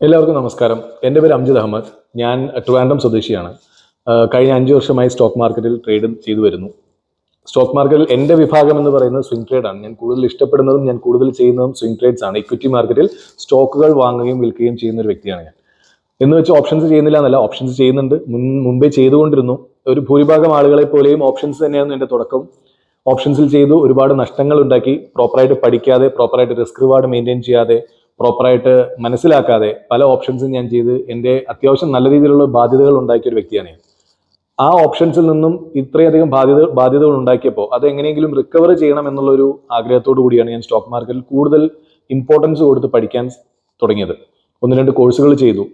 എല്ലാവർക്കും നമസ്കാരം. എൻ്റെ പേര് അംജിദ് അഹമ്മദ്. ഞാൻ ട്രിവാൻഡ്രം സ്വദേശിയാണ്. കഴിഞ്ഞ 5 വർഷമായി സ്റ്റോക്ക് മാർക്കറ്റിൽ ട്രേഡ് ചെയ്തു വരുന്നു. സ്റ്റോക്ക് മാർക്കറ്റിൽ എൻ്റെ വിഭാഗം എന്ന് പറയുന്നത് സ്വിംഗ് ട്രേഡ് ആണ്. ഞാൻ കൂടുതൽ ഇഷ്ടപ്പെടുന്നതും ഞാൻ കൂടുതൽ ചെയ്യുന്നതും സ്വിംഗ് ട്രേഡ്സ് ആണ്. ഇക്വിറ്റി മാർക്കറ്റിൽ സ്റ്റോക്കുകൾ വാങ്ങുകയും വിൽക്കുകയും ചെയ്യുന്ന ഒരു വ്യക്തിയാണ് ഞാൻ. എന്ന് വെച്ച് ഓപ്ഷൻസ് ചെയ്യുന്നില്ല എന്നല്ല, ഓപ്ഷൻസ് ചെയ്യുന്നുണ്ട്. മുമ്പേ ചെയ്തുകൊണ്ടിരുന്നു. ഒരു ഭൂരിഭാഗം ആളുകളെ പോലെയും ഓപ്ഷൻസ് തന്നെയായിരുന്നു എൻ്റെ തുടക്കം. ഓപ്ഷൻസിൽ ചെയ്തു ഒരുപാട് നഷ്ടങ്ങൾ ഉണ്ടാക്കി. പ്രോപ്പറായിട്ട് പഠിക്കാതെ, പ്രോപ്പറായിട്ട് റിസ്ക് റിവാർഡ് മെയിൻറ്റെയിൻ ചെയ്യാതെ, പ്രോപ്പറായിട്ട് മനസ്സിലാക്കാതെ പല ഓപ്ഷൻസും ഞാൻ ചെയ്ത് എൻ്റെ അത്യാവശ്യം നല്ല രീതിയിലുള്ള ബാധ്യതകൾ ഉണ്ടാക്കിയ ഒരു വ്യക്തിയാണ് ഞാൻ. ആ ഓപ്ഷൻസിൽ നിന്നും ഇത്രയധികം ബാധ്യതകൾ ഉണ്ടാക്കിയപ്പോൾ അത് എങ്ങനെയെങ്കിലും റിക്കവർ ചെയ്യണം എന്നുള്ളൊരു ആഗ്രഹത്തോടു കൂടിയാണ് ഞാൻ സ്റ്റോക്ക് മാർക്കറ്റിൽ കൂടുതൽ ഇമ്പോർട്ടൻസ് കൊടുത്ത് പഠിക്കാൻ തുടങ്ങിയത്. 1-2 കോഴ്സുകൾ ചെയ്തു.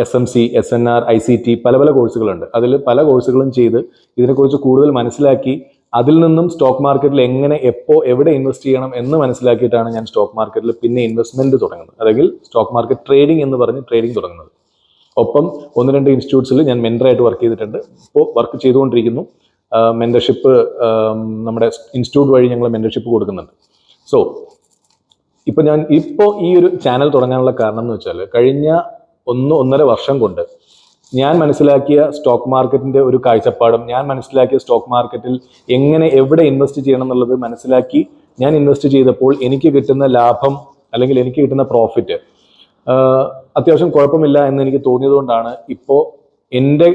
SMC, SNR, ICT പല പല കോഴ്സുകളുണ്ട്. അതിൽ പല കോഴ്സുകളും ചെയ്ത് ഇതിനെക്കുറിച്ച് കൂടുതൽ മനസ്സിലാക്കി അതിൽ നിന്നും സ്റ്റോക്ക് മാർക്കറ്റിൽ എങ്ങനെ, എപ്പോൾ, എവിടെ ഇൻവെസ്റ്റ് ചെയ്യണം എന്ന് മനസ്സിലാക്കിയിട്ടാണ് ഞാൻ സ്റ്റോക്ക് മാർക്കറ്റിൽ പിന്നെ ഇൻവെസ്റ്റ്മെന്റ് തുടങ്ങുന്നത്. അല്ലെങ്കിൽ സ്റ്റോക്ക് മാർക്കറ്റ് ട്രേഡിംഗ് എന്ന് പറഞ്ഞ് ട്രേഡിംഗ് തുടങ്ങുന്നത്. ഒപ്പം 1-2 ഇൻസ്റ്റിറ്റ്യൂട്ട്സിൽ ഞാൻ മെന്ററായിട്ട് വർക്ക് ചെയ്തിട്ടുണ്ട്. ഇപ്പോൾ വർക്ക് ചെയ്തുകൊണ്ടിരിക്കുന്നു. മെന്റർഷിപ്പ് നമ്മുടെ ഇൻസ്റ്റിറ്റ്യൂട്ട് വഴി ഞങ്ങൾ മെന്റർഷിപ്പ് കൊടുക്കുന്നുണ്ട്. സോ ഞാൻ ഈ ഒരു ചാനൽ തുടങ്ങാനുള്ള കാരണം എന്ന് വെച്ചാൽ കഴിഞ്ഞ 1-1.5 വർഷം കൊണ്ട് ഞാൻ മനസ്സിലാക്കിയ സ്റ്റോക്ക് മാർക്കറ്റിന്റെ ഒരു കാഴ്ചപ്പാടും ഞാൻ മനസ്സിലാക്കിയ സ്റ്റോക്ക് മാർക്കറ്റിൽ എങ്ങനെ, എവിടെ ഇൻവെസ്റ്റ് ചെയ്യണം എന്നുള്ളത് മനസ്സിലാക്കി ഞാൻ ഇൻവെസ്റ്റ് ചെയ്തപ്പോൾ എനിക്ക് കിട്ടുന്ന ലാഭം അല്ലെങ്കിൽ എനിക്ക് കിട്ടുന്ന പ്രോഫിറ്റ് അത്യാവശ്യം കുഴപ്പമില്ല എന്ന് എനിക്ക് തോന്നിയതുകൊണ്ടാണ് ഇപ്പോൾ എൻ്റെ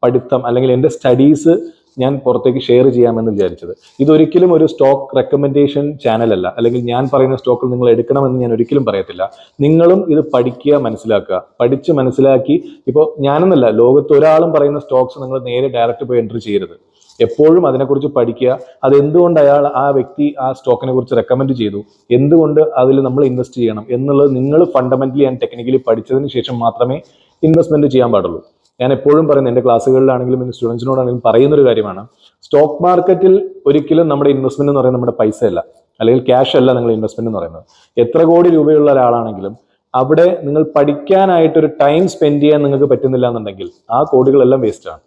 പഠിത്തം അല്ലെങ്കിൽ എൻ്റെ സ്റ്റഡീസ് ഞാൻ പുറത്തേക്ക് ഷെയർ ചെയ്യാമെന്ന് വിചാരിച്ചത്. ഇതൊരിക്കലും ഒരു സ്റ്റോക്ക് റെക്കമെൻഡേഷൻ ചാനലല്ല, അല്ലെങ്കിൽ ഞാൻ പറയുന്ന സ്റ്റോക്കിൽ നിങ്ങൾ എടുക്കണമെന്ന് ഞാൻ ഒരിക്കലും പറയത്തില്ല. നിങ്ങളും ഇത് പഠിക്കുക, മനസ്സിലാക്കുക. പഠിച്ച് മനസ്സിലാക്കി, ഇപ്പോൾ ഞാനെന്നല്ല, ലോകത്ത് ഒരാളും പറയുന്ന സ്റ്റോക്സ് നിങ്ങൾ നേരെ ഡയറക്റ്റ് പോയി എൻട്രി ചെയ്യരുത്. എപ്പോഴും അതിനെക്കുറിച്ച് പഠിക്കുക. അത് എന്തുകൊണ്ട് ആ വ്യക്തി ആ സ്റ്റോക്കിനെ കുറിച്ച് റെക്കമെൻഡ് ചെയ്തു, എന്തുകൊണ്ട് അതിൽ നമ്മൾ ഇൻവെസ്റ്റ് ചെയ്യണം എന്നുള്ളത് നിങ്ങൾ ഫണ്ടമെന്റലി ആൻഡ് ടെക്നിക്കലി പഠിച്ചതിന് ശേഷം മാത്രമേ ഇൻവെസ്റ്റ്മെന്റ് ചെയ്യാൻ പാടുള്ളൂ. ഞാൻ എപ്പോഴും പറയുന്നത്, എൻ്റെ ക്ലാസ്സുകളിലാണെങ്കിലും എൻ്റെ സ്റ്റുഡൻസിനോടാണെങ്കിലും പറയുന്നൊരു കാര്യമാണ്, സ്റ്റോക്ക് മാർക്കറ്റിൽ ഒരിക്കലും നമ്മുടെ ഇൻവെസ്റ്റ്മെന്റ് എന്ന് പറയുന്നത് നമ്മുടെ പൈസ അല്ല, അല്ലെങ്കിൽ ക്യാഷ് അല്ല നിങ്ങൾ ഇൻവെസ്റ്റ്മെന്റ് എന്ന് പറയുന്നത്. എത്ര കോടി രൂപയുള്ള ഒരാളാണെങ്കിലും അവിടെ നിങ്ങൾ പഠിക്കാനായിട്ടൊരു ടൈം സ്പെൻഡ് ചെയ്യാൻ നിങ്ങൾക്ക് പറ്റുന്നില്ല എന്നുണ്ടെങ്കിൽ ആ കോടികളെല്ലാം വേസ്റ്റ് ആണ്.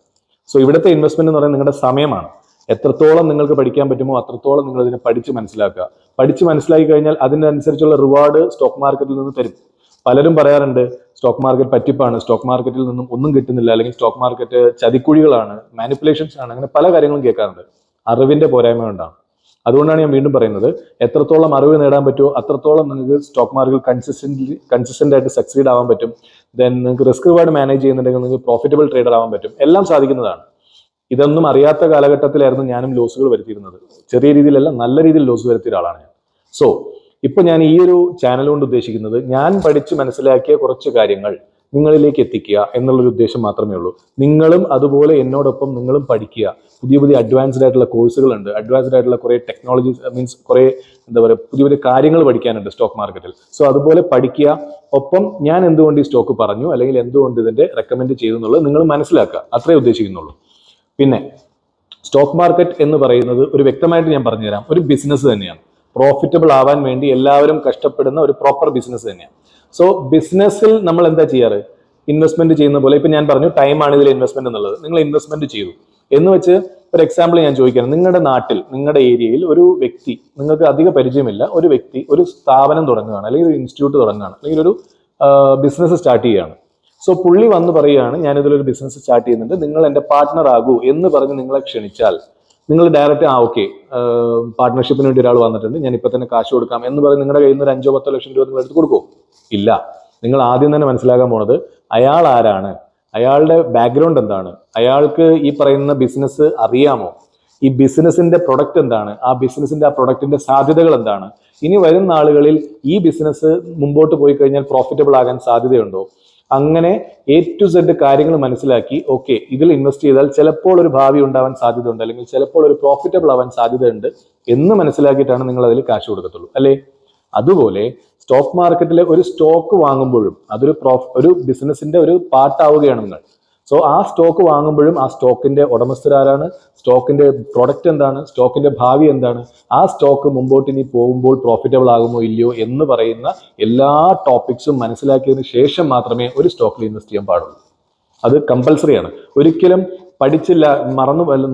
സോ ഇവിടുത്തെ ഇൻവെസ്റ്റ്മെന്റ് എന്ന് പറയുന്നത് നിങ്ങളുടെ സമയമാണ്. എത്രത്തോളം നിങ്ങൾക്ക് പഠിക്കാൻ പറ്റുമോ അത്രത്തോളം നിങ്ങൾ ഇതിനെ പഠിച്ച് മനസ്സിലാക്കുക. പഠിച്ച് മനസ്സിലാക്കി കഴിഞ്ഞാൽ അതിനനുസരിച്ചുള്ള റിവാർഡ് സ്റ്റോക്ക് മാർക്കറ്റിൽ നിന്ന് തരും. പലരും പറയാറുണ്ട് സ്റ്റോക്ക് മാർക്കറ്റ് പറ്റിപ്പാണ്, സ്റ്റോക്ക് മാർക്കറ്റിൽ നിന്നും ഒന്നും കിട്ടുന്നില്ല, അല്ലെങ്കിൽ സ്റ്റോക്ക് മാർക്കറ്റ് ചതിക്കുഴികളാണ്, മാനിപ്പുലേഷൻസ് ആണ്, അങ്ങനെ പല കാര്യങ്ങളും കേൾക്കാറുണ്ട്. അറിവിന്റെ പോരായ്മ കൊണ്ടാണ്. അതുകൊണ്ടാണ് ഞാൻ വീണ്ടും പറയുന്നത്, എത്രത്തോളം അറിവ് നേടാൻ പറ്റുമോ അത്രത്തോളം നിങ്ങൾക്ക് സ്റ്റോക്ക് മാർക്കറ്റിൽ കൺസിസ്റ്റന്റ് ആയിട്ട് സക്സീഡ് ആവാൻ പറ്റും. ദെൻ നിങ്ങൾക്ക് റിസ്ക് റിവാർഡ് മാനേജ് ചെയ്യുന്നുണ്ടെങ്കിൽ നിങ്ങൾക്ക് പ്രോഫിറ്റബിൾ ട്രേഡർ ആവാൻ പറ്റും. എല്ലാം സാധിക്കുന്നതാണ്. ഇതൊന്നും അറിയാത്ത കാലഘട്ടത്തിലായിരുന്നു ഞാനും ലോസുകൾ വരുത്തിയിരുന്നത്. ചെറിയ രീതിയിലല്ല, നല്ല രീതിയിൽ ലോസ് വരുത്തിയ ഒരാളാണ് ഞാൻ. സോ ഞാൻ ഈ ഒരു ചാനൽ കൊണ്ട് ഉദ്ദേശിക്കുന്നത്, ഞാൻ പഠിച്ച് മനസ്സിലാക്കിയ കുറച്ച് കാര്യങ്ങൾ നിങ്ങളിലേക്ക് എത്തിക്കുക എന്നുള്ളൊരു ഉദ്ദേശം മാത്രമേ ഉള്ളൂ. നിങ്ങളും അതുപോലെ എന്നോടൊപ്പം നിങ്ങളും പഠിക്കുക. പുതിയ പുതിയ അഡ്വാൻസ്ഡ് ആയിട്ടുള്ള കോഴ്സുകളുണ്ട്, അഡ്വാൻസ്ഡ് ആയിട്ടുള്ള കുറേ ടെക്നോളജീസ്, മീൻസ് കുറേ പുതിയ പുതിയ കാര്യങ്ങൾ പഠിക്കാനുണ്ട് സ്റ്റോക്ക് മാർക്കറ്റിൽ. സോ അതുപോലെ പഠിക്കുക. ഒപ്പം ഞാൻ എന്തുകൊണ്ട് ഈ സ്റ്റോക്ക് പറഞ്ഞു, അല്ലെങ്കിൽ എന്തുകൊണ്ട് ഇതിന്റെ റെക്കമെൻഡ് ചെയ്തു എന്നുള്ളത് നിങ്ങൾ മനസ്സിലാക്കുക. അത്രേ ഉദ്ദേശിക്കുന്നുള്ളൂ. പിന്നെ സ്റ്റോക്ക് മാർക്കറ്റ് എന്ന് പറയുന്നത് ഒരു വ്യക്തമായിട്ട് ഞാൻ പറഞ്ഞുതരാം, ഒരു ബിസിനസ് തന്നെയാണ്. പ്രോഫിറ്റബിൾ ആവാൻ വേണ്ടി എല്ലാവരും കഷ്ടപ്പെടുന്ന ഒരു പ്രോപ്പർ ബിസിനസ് തന്നെയാണ്. സോ ബിസിനസ്സിൽ നമ്മൾ എന്താ ചെയ്യാറ്? ഇൻവെസ്റ്റ്മെന്റ് ചെയ്യുന്ന പോലെ, ഇപ്പൊ ഞാൻ പറഞ്ഞു ടൈമാണ് ഇതിൽ ഇൻവെസ്റ്റ്മെന്റ് എന്നുള്ളത്. നിങ്ങൾ ഇൻവെസ്റ്റ്മെന്റ് ചെയ്തു എന്ന് വെച്ച് ഒരു എക്സാമ്പിൾ ഞാൻ ചോദിക്കുകയാണ്. നിങ്ങളുടെ നാട്ടിൽ, നിങ്ങളുടെ ഏരിയയിൽ ഒരു വ്യക്തി, നിങ്ങൾക്ക് അധിക പരിചയമില്ല, ഒരു വ്യക്തി ഒരു സ്ഥാപനം തുടങ്ങുകയാണ്, അല്ലെങ്കിൽ ഒരു ഇൻസ്റ്റിറ്റ്യൂട്ട് തുടങ്ങുകയാണ്, അല്ലെങ്കിൽ ഒരു ബിസിനസ് സ്റ്റാർട്ട് ചെയ്യുകയാണ്. സോ പുള്ളി വന്ന് പറയുകയാണ്, ഞാനിതിലൊരു ബിസിനസ് സ്റ്റാർട്ട് ചെയ്യുന്നുണ്ട്, നിങ്ങൾ എൻ്റെ പാർട്ട്ണർ ആകൂ എന്ന് പറഞ്ഞ് നിങ്ങളെ ക്ഷണിച്ചാൽ നിങ്ങൾ ഡയറക്റ്റ് ഓക്കെ, പാർട്ട്ണർഷിപ്പിന് വേണ്ടി ഒരാൾ വന്നിട്ടുണ്ട്, ഞാൻ ഇപ്പൊ തന്നെ കാശ് കൊടുക്കാം എന്ന് പറഞ്ഞ് നിങ്ങളുടെ കയ്യിൽ നിന്ന് ഒരു 5-10 ലക്ഷം രൂപ നിങ്ങൾ എടുത്ത് കൊടുക്കുമോ? ഇല്ല. നിങ്ങൾ ആദ്യം തന്നെ മനസ്സിലാക്കാൻ പോണത് അയാൾ ആരാണ്, അയാളുടെ ബാക്ക്ഗ്രൗണ്ട് എന്താണ്, അയാൾക്ക് ഈ പറയുന്ന ബിസിനസ് അറിയാമോ, ഈ ബിസിനസിന്റെ പ്രൊഡക്റ്റ് എന്താണ്, ആ ബിസിനസിന്റെ ആ പ്രൊഡക്റ്റിന്റെ സാധ്യതകൾ എന്താണ്, ഇനി വരുന്ന നാളുകളിൽ ഈ ബിസിനസ് മുമ്പോട്ട് പോയി കഴിഞ്ഞാൽ പ്രോഫിറ്റബിൾ ആകാൻ സാധ്യതയുണ്ടോ, അങ്ങനെ A to Z കാര്യങ്ങൾ മനസ്സിലാക്കി, ഓക്കെ ഇതിൽ ഇൻവെസ്റ്റ് ചെയ്താൽ ചിലപ്പോൾ ഒരു ഭാവി ഉണ്ടാവാൻ സാധ്യതയുണ്ട്, അല്ലെങ്കിൽ ചിലപ്പോൾ ഒരു പ്രോഫിറ്റബിൾ ആവാൻ സാധ്യതയുണ്ട് എന്ന് മനസ്സിലാക്കിയിട്ടാണ് നിങ്ങൾ അതിൽ കാശ് കൊടുക്കത്തുള്ളൂ, അല്ലേ? അതുപോലെ സ്റ്റോക്ക് മാർക്കറ്റിലെ ഒരു സ്റ്റോക്ക് വാങ്ങുമ്പോഴും അതൊരു ബിസിനസിന്റെ ഒരു പാർട്ടാവുകയാണ് നിങ്ങൾ. സോ ആ സ്റ്റോക്ക് വാങ്ങുമ്പോഴും ആ സ്റ്റോക്കിന്റെ ഉടമസ്ഥരാരാണ്, സ്റ്റോക്കിന്റെ പ്രൊഡക്റ്റ് എന്താണ്, സ്റ്റോക്കിന്റെ ഭാവി എന്താണ്, ആ സ്റ്റോക്ക് മുമ്പോട്ട് ഇനി പോകുമ്പോൾ പ്രോഫിറ്റബിൾ ആകുമോ ഇല്ലയോ എന്ന് പറയുന്ന എല്ലാ ടോപ്പിക്സും മനസ്സിലാക്കിയതിന് ശേഷം മാത്രമേ ഒരു സ്റ്റോക്കിൽ ഇൻവെസ്റ്റ് ചെയ്യാൻ പാടുള്ളൂ. അത് കമ്പൽസറി ആണ്. ഒരിക്കലും പഠിച്ചില്ല,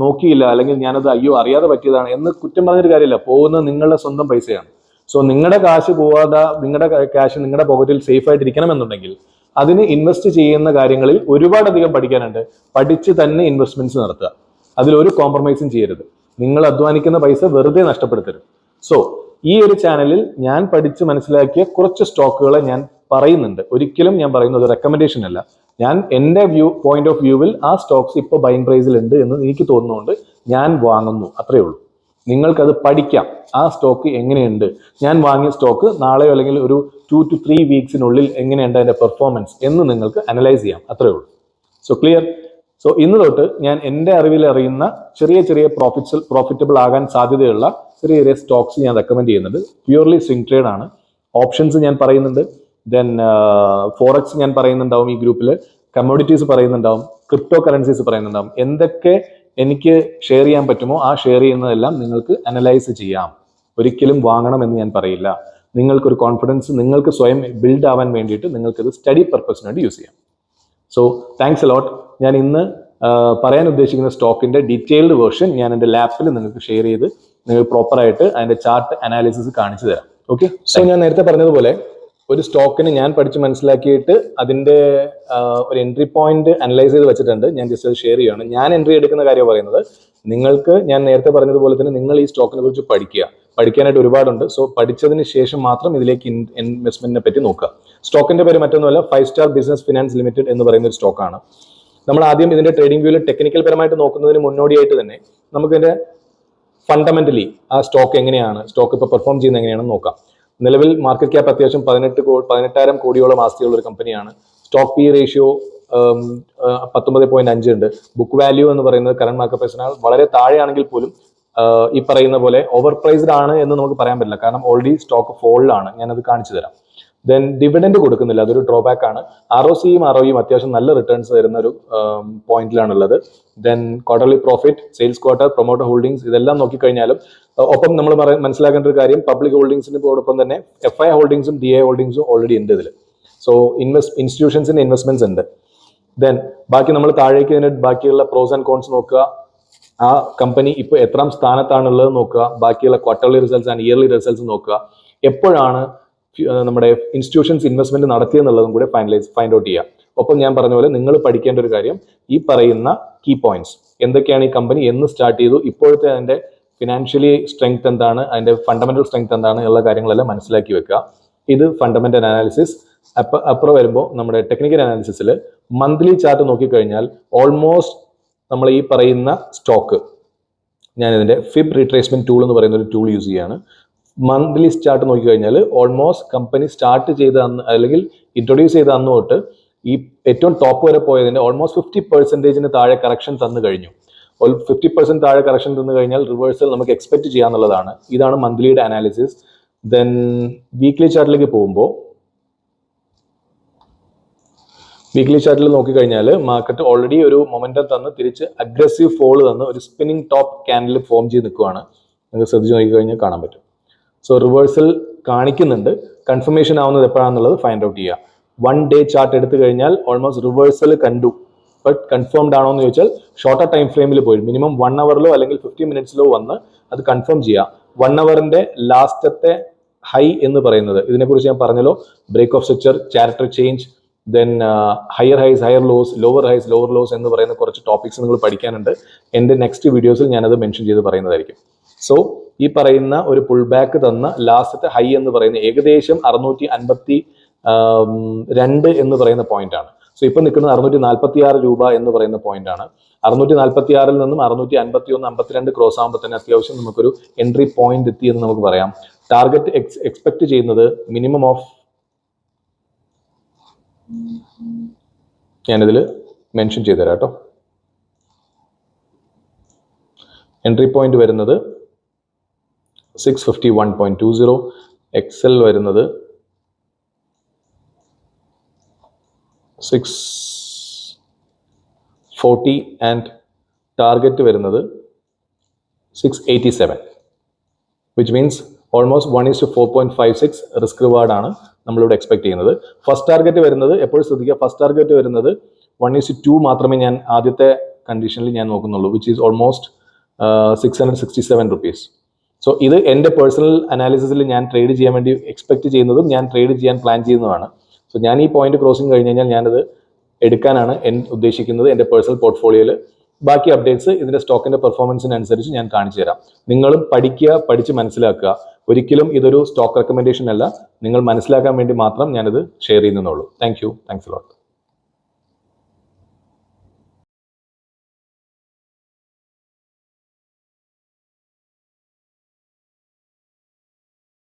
നോക്കിയില്ല, അല്ലെങ്കിൽ ഞാനത് അറിയാതെ പറ്റിയതാണ് എന്ന് കുറ്റം പറഞ്ഞൊരു കാര്യമില്ല. പോകുന്നത് നിങ്ങളുടെ സ്വന്തം പൈസയാണ്. സോ നിങ്ങളുടെ കാശ് പോവാതെ, നിങ്ങളുടെ ക്യാഷ് നിങ്ങളുടെ പോക്കറ്റിൽ സേഫ് ആയിട്ട് ഇരിക്കണമെന്നുണ്ടെങ്കിൽ അതിന് ഇൻവെസ്റ്റ് ചെയ്യുന്ന കാര്യങ്ങളിൽ ഒരുപാടധികം പഠിക്കാനുണ്ട്. പഠിച്ച് തന്നെ ഇൻവെസ്റ്റ്മെന്റ്സ് നടത്തുക. അതിലൊരു കോംപ്രമൈസും ചെയ്യരുത്. നിങ്ങൾ അധ്വാനിക്കുന്ന പൈസ വെറുതെ നഷ്ടപ്പെടുത്തരുത്. സോ ഈ ഒരു ചാനലിൽ ഞാൻ പഠിച്ച് മനസ്സിലാക്കിയ കുറച്ച് സ്റ്റോക്കുകളെ ഞാൻ പറയുന്നുണ്ട്. ഒരിക്കലും ഞാൻ പറയുന്നത് റെക്കമെൻഡേഷൻ അല്ല. ഞാൻ എൻ്റെ പോയിന്റ് ഓഫ് വ്യൂവിൽ ആ സ്റ്റോക്സ് ഇപ്പോൾ ബൈങ് പ്രൈസിൽ ഉണ്ട് എന്ന് എനിക്ക് തോന്നുന്നതുകൊണ്ട് ഞാൻ വാങ്ങുന്നു, അത്രയേ ഉള്ളൂ. നിങ്ങൾക്കത് പഠിക്കാം. ആ സ്റ്റോക്ക് എങ്ങനെയുണ്ട്, ഞാൻ വാങ്ങിയ സ്റ്റോക്ക് നാളെയോ അല്ലെങ്കിൽ ഒരു 2 to 3 വീക്സിനുള്ളിൽ എങ്ങനെയുണ്ട് അതിന്റെ പെർഫോമൻസ് എന്ന് നിങ്ങൾക്ക് അനലൈസ് ചെയ്യാം, അത്രയേ ഉള്ളൂ. So clear. സോ ഇന്ന് തൊട്ട് ഞാൻ എൻ്റെ അറിവിൽ അറിയുന്ന ചെറിയ ചെറിയ പ്രോഫിറ്റബിൾ ആകാൻ സാധ്യതയുള്ള ചെറിയ ചെറിയ സ്റ്റോക്സ് ഞാൻ റെക്കമെൻഡ് ചെയ്യുന്നുണ്ട്. പ്യൂർലി സ്വിംഗ് ട്രേഡ് ആണ്. ഓപ്ഷൻസ് ഞാൻ പറയുന്നുണ്ട്, ദെൻ ഫോറക്സ് ഞാൻ പറയുന്നുണ്ടാവും, ഈ ഗ്രൂപ്പിൽ കമ്മോഡിറ്റീസ് പറയുന്നുണ്ടാവും, ക്രിപ്റ്റോ കറൻസീസ് പറയുന്നുണ്ടാവും. എന്തൊക്കെ എനിക്ക് ഷെയർ ചെയ്യാൻ പറ്റുമോ ആ ഷെയർ ചെയ്യുന്നതെല്ലാം നിങ്ങൾക്ക് അനലൈസ് ചെയ്യാം. ഒരിക്കലും വാങ്ങണം എന്ന് ഞാൻ പറയില്ല. നിങ്ങൾക്കൊരു കോൺഫിഡൻസ് നിങ്ങൾക്ക് സ്വയം ബിൽഡ് ആവാൻ വേണ്ടിയിട്ട് നിങ്ങൾക്കിത് സ്റ്റഡി പർപ്പസിന് വേണ്ടി യൂസ് ചെയ്യാം. So thanks a lot. ഞാൻ ഇന്ന് പറയാൻ ഉദ്ദേശിക്കുന്ന സ്റ്റോക്കിന്റെ ഡീറ്റെയിൽഡ് വേർഷൻ ഞാൻ എൻ്റെ ലാപ്പിൽ നിങ്ങൾക്ക് ഷെയർ ചെയ്ത് നിങ്ങൾക്ക് പ്രോപ്പറായിട്ട് അതിന്റെ ചാർട്ട് അനാലിസിസ് കാണിച്ചു തരാം. ഓക്കെ. സോ ഞാൻ നേരത്തെ പറഞ്ഞതുപോലെ ഒരു സ്റ്റോക്കിന് ഞാൻ പഠിച്ച് മനസ്സിലാക്കിയിട്ട് അതിന്റെ ഒരു എൻട്രി പോയിന്റ് അനലൈസ് ചെയ്ത് വെച്ചിട്ടുണ്ട്. ഞാൻ ജസ്റ്റ് അത് ഷെയർ ചെയ്യുകയാണ്. ഞാൻ എൻട്രി എടുക്കുന്ന കാര്യം പറയുന്നത്, നിങ്ങൾക്ക് ഞാൻ നേരത്തെ പറഞ്ഞതുപോലെ തന്നെ നിങ്ങൾ ഈ സ്റ്റോക്കിനെ കുറിച്ച് പഠിക്കാനായിട്ട് ഒരുപാടുണ്ട്. സോ പഠിച്ചതിന് ശേഷം മാത്രം ഇതിലേക്ക് ഇൻവെസ്റ്റ്മെന്റിനെ പറ്റി നോക്കുക. സ്റ്റോക്കിന്റെ പേര് മറ്റൊന്നുമല്ല, 5 സ്റ്റാർ ബിസിനസ് ഫിനാൻസ് ലിമിറ്റഡ് എന്ന് പറയുന്ന ഒരു സ്റ്റോക്കാണ്. നമ്മൾ ആദ്യം ഇതിന്റെ ട്രേഡിംഗ് വ്യൂവിൽ ടെക്നിക്കൽ പരമായിട്ട് നോക്കുന്നതിന് മുന്നോടിയായിട്ട് തന്നെ നമുക്ക് ഇതിന്റെ ഫണ്ടമെന്റലി ആ സ്റ്റോക്ക് എങ്ങനെയാണ്, സ്റ്റോക്ക് ഇപ്പോൾ പെർഫോം ചെയ്യുന്നത് എങ്ങനെയാണെന്ന് നോക്കാം. നിലവിൽ മാർക്കറ്റ് ക്യാപ്പ് അത്യാവശ്യം 18,000 കോടിയോളം ആസ്തിയുള്ള ഒരു കമ്പനിയാണ്. സ്റ്റോക്ക് പി റേഷ്യോ 19.5 ഉണ്ട്. ബുക്ക് വാല്യൂ എന്ന് പറയുന്നത് കറന്റ് മാർക്കറ്റ് പ്രൈസിനാൽ വളരെ താഴെയാണെങ്കിൽ പോലും ഈ പറയുന്ന പോലെ ഓവർ പ്രൈസ്ഡ് ആണ് എന്ന് നമുക്ക് പറയാൻ പറ്റില്ല. കാരണം ഓൾറെഡി സ്റ്റോക്ക് ഫോളിലാണ്. ഞാനത് കാണിച്ചു തരാം. ദെൻ ഡിവിഡൻഡ് കൊടുക്കുന്നില്ല, അതൊരു ഡ്രോബാക്ക് ആണ്. ROCയും ROEയും അത്യാവശ്യം നല്ല റിട്ടേൺസ് തരുന്ന ഒരു പോയിന്റിലാണുള്ളത്. Then quarterly profit, sales quarter, promoter holdings, ഇതെല്ലാം നോക്കിക്കഴിഞ്ഞാലും ഒപ്പം നമ്മൾ മനസ്സിലാക്കേണ്ട ഒരു കാര്യം, പബ്ലിക് ഹോൾഡിംഗ്സിനോടൊപ്പം തന്നെ FI ഹോൾഡിംഗ്സും DI ഹോൾഡിംഗ്സും ഓൾറെഡി ഉണ്ട് ഇതിൽ. സോ ഇൻസ്റ്റിറ്റ്യൂഷൻസിന്റെ ഇൻവെസ്റ്റ്മെന്റ്സ് ഉണ്ട്. ദെൻ ബാക്കി നമ്മൾ താഴേക്ക് ഇതിന്റെ ബാക്കിയുള്ള പ്രോസ് ആൻഡ് കോൺസ് നോക്കുക. ആ കമ്പനി ഇപ്പോൾ എത്രാം സ്ഥാനത്താണുള്ളത് നോക്കുക. ബാക്കിയുള്ള quarterly results and yearly results നോക്കുക. എപ്പോഴാണ് നമ്മുടെ ഇൻസ്റ്റിറ്റ്യൂഷൻസ് ഇൻവെസ്റ്റ്മെന്റ് നടത്തിയെന്നുള്ളതും കൂടെ ഫൈൻഡ് ഔട്ട് ചെയ്യുക. ഒപ്പം ഞാൻ പറഞ്ഞ പോലെ നിങ്ങൾ പഠിക്കേണ്ട ഒരു കാര്യം, ഈ പറയുന്ന കീ പോയിന്റ്സ് എന്തൊക്കെയാണ്, ഈ കമ്പനി എന്ന് സ്റ്റാർട്ട് ചെയ്തു, ഇപ്പോഴത്തെ അതിന്റെ ഫിനാൻഷ്യലി സ്ട്രെങ്ത് എന്താണ്, അതിന്റെ ഫണ്ടമെന്റൽ സ്ട്രെങ്ത് എന്താണ് ഉള്ള കാര്യങ്ങളെല്ലാം മനസ്സിലാക്കി വെക്കുക. ഇത് ഫണ്ടമെന്റൽ അനാലിസിസ്. അപ്പുറം വരുമ്പോൾ നമ്മുടെ ടെക്നിക്കൽ അനാലിസിസിൽ മന്ത്ലി ചാർട്ട് നോക്കിക്കഴിഞ്ഞാൽ ഓൾമോസ്റ്റ് നമ്മൾ ഈ പറയുന്ന സ്റ്റോക്ക്, ഞാൻ ഇതിന്റെ ഫിബ് റിട്രേസ്മെന്റ് ടൂൾ എന്ന് പറയുന്ന ഒരു ടൂൾ യൂസ് ചെയ്യാണ്. മന്ത്ലി ചാർട്ട് നോക്കിക്കഴിഞ്ഞാൽ ഓൾമോസ്റ്റ് കമ്പനി സ്റ്റാർട്ട് ചെയ്ത അന്ന് അല്ലെങ്കിൽ ഇൻട്രൊഡ്യൂസ് ചെയ്ത അന്ന് തൊട്ട് ഈ ഏറ്റവും ടോപ്പ് വരെ പോയതിന്റെ ഓൾമോസ്റ്റ് 50% താഴെ കറക്ഷൻ തന്നു കഴിഞ്ഞു. 50% താഴെ കറക്ഷൻ തന്നു കഴിഞ്ഞാൽ റിവേഴ്സൽ നമുക്ക് എക്സ്പെക്ട് ചെയ്യാന്നുള്ളതാണ്. ഇതാണ് മന്ത്ലിയുടെ അനാലിസിസ്. ദെൻ വീക്ക്ലി ചാർട്ടിലേക്ക് പോകുമ്പോൾ, വീക്ക്ലി ചാർട്ടിൽ നോക്കിക്കഴിഞ്ഞാൽ മാർക്കറ്റ് ഓൾറെഡി ഒരു മൊമെന്റം തന്ന് തിരിച്ച് അഗ്രസീവ് ഫോൾ തന്ന് ഒരു സ്പിന്നിങ് ടോപ്പ് ക്യാൻഡിൽ ഫോം ചെയ്ത് നിൽക്കുകയാണ്. നിങ്ങൾക്ക് ശ്രദ്ധിച്ച് നോക്കിക്കഴിഞ്ഞാൽ കാണാൻ പറ്റും. സോ റിവേഴ്സൽ കാണിക്കുന്നുണ്ട്. കൺഫർമേഷൻ ആവുന്നത് എപ്പോഴാണെന്നുള്ളത് ഫൈൻഡ് ഔട്ട് ചെയ്യുക. 1 ഡേ ചാർട്ട് എടുത്തു കഴിഞ്ഞാൽ ഓൾമോസ്റ്റ് റിവേഴ്സൽ കണ്ടു, ബട്ട് കൺഫേംഡ് ആണോ എന്ന് ചോദിച്ചാൽ ഷോർട്ടർ ടൈം ഫ്രെയിമിൽ പോയി മിനിമം 1 അവറിലോ അല്ലെങ്കിൽ 50 മിനിറ്റ്സിലോ വന്ന് അത് കൺഫേം ചെയ്യുക. 1 അവറിന്റെ ലാസ്റ്റത്തെ ഹൈ എന്ന് പറയുന്നത്, ഇതിനെക്കുറിച്ച് ഞാൻ പറഞ്ഞല്ലോ, break of structure, character change, then higher highs, higher lows, lower highs, lower lows എന്ന് പറയുന്ന കുറച്ച് ടോപ്പിക്സ് നിങ്ങൾ പഠിക്കാനുണ്ട്. എൻ്റെ നെക്സ്റ്റ് വീഡിയോസിൽ ഞാനത് മെൻഷൻ ചെയ്ത് പറയുന്നതായിരിക്കും. സോ ഈ പറയുന്ന ഒരു പുൾ ബാക്ക് തന്ന ലാസ്റ്റത്തെ ഹൈ എന്ന് പറയുന്ന ഏകദേശം 652 എന്ന് പറയുന്ന പോയിന്റ് ആണ്. സോ ഇപ്പൊ നിൽക്കുന്നത് 646 രൂപ എന്ന് പറയുന്ന പോയിന്റ് ആണ്. 646 നിന്നും 651, 52 ക്രോസ് ആകുമ്പോൾ തന്നെ അത്യാവശ്യം നമുക്കൊരു എൻട്രി പോയിന്റ് എത്തി എന്ന് നമുക്ക് പറയാം. ടാർഗറ്റ് എക്സ്പെക്ട് ചെയ്യുന്നത് മിനിമം ഓഫ്, ഞാനിതിൽ മെൻഷൻ ചെയ്തു തരാം കേട്ടോ. എൻട്രി പോയിന്റ് വരുന്നത് 651.20, എക്സൽ വരുന്നത് 640 ആൻഡ് ടാർഗറ്റ് വരുന്നത് 687, which means almost 1:4.56 risk reward ആണ് നമ്മളിവിടെ എക്സ്പെക്ട് ചെയ്യുന്നത്. ഫസ്റ്റ് ടാർഗറ്റ് വരുന്നത് എപ്പോഴും ശ്രദ്ധിക്കുക, ഫസ്റ്റ് ടാർഗറ്റ് വരുന്നത് 1:2 മാത്രമേ ഞാൻ ആദ്യത്തെ കണ്ടീഷനിൽ ഞാൻ നോക്കുന്നുള്ളൂ, which is almost 667 rupees. So ഇത് എൻ്റെ പേഴ്സണൽ അനാലിസിസിൽ ഞാൻ ട്രേഡ് ചെയ്യാൻ വേണ്ടി എക്സ്പെക്ട് ചെയ്യുന്നതും ഞാൻ ട്രേഡ് ചെയ്യാൻ പ്ലാൻ ചെയ്യുന്നതാണ്. സോ ഞാൻ ഈ പോയിന്റ് ക്രോസിംഗ് കഴിഞ്ഞ് കഴിഞ്ഞാൽ ഞാനത് എടുക്കാനാണ് ഉദ്ദേശിക്കുന്നത് എൻ്റെ പേഴ്സണൽ പോർട്ട്ഫോളിയോയിൽ. ബാക്കി അപ്ഡേറ്റ്സ് ഇതിൻ്റെ സ്റ്റോക്കിൻ്റെ പെർഫോമൻസിനനുസരിച്ച് ഞാൻ കാണിച്ചു തരാം. നിങ്ങളും പഠിക്കുക, പഠിച്ച് മനസ്സിലാക്കുക. ഒരിക്കലും ഇതൊരു സ്റ്റോക്ക് റെക്കമെൻഡേഷൻ അല്ല, നിങ്ങൾ മനസ്സിലാക്കാൻ വേണ്ടി മാത്രം ഞാനിത് ഷെയർ ചെയ്യുന്നുള്ളൂ. Thanks a lot.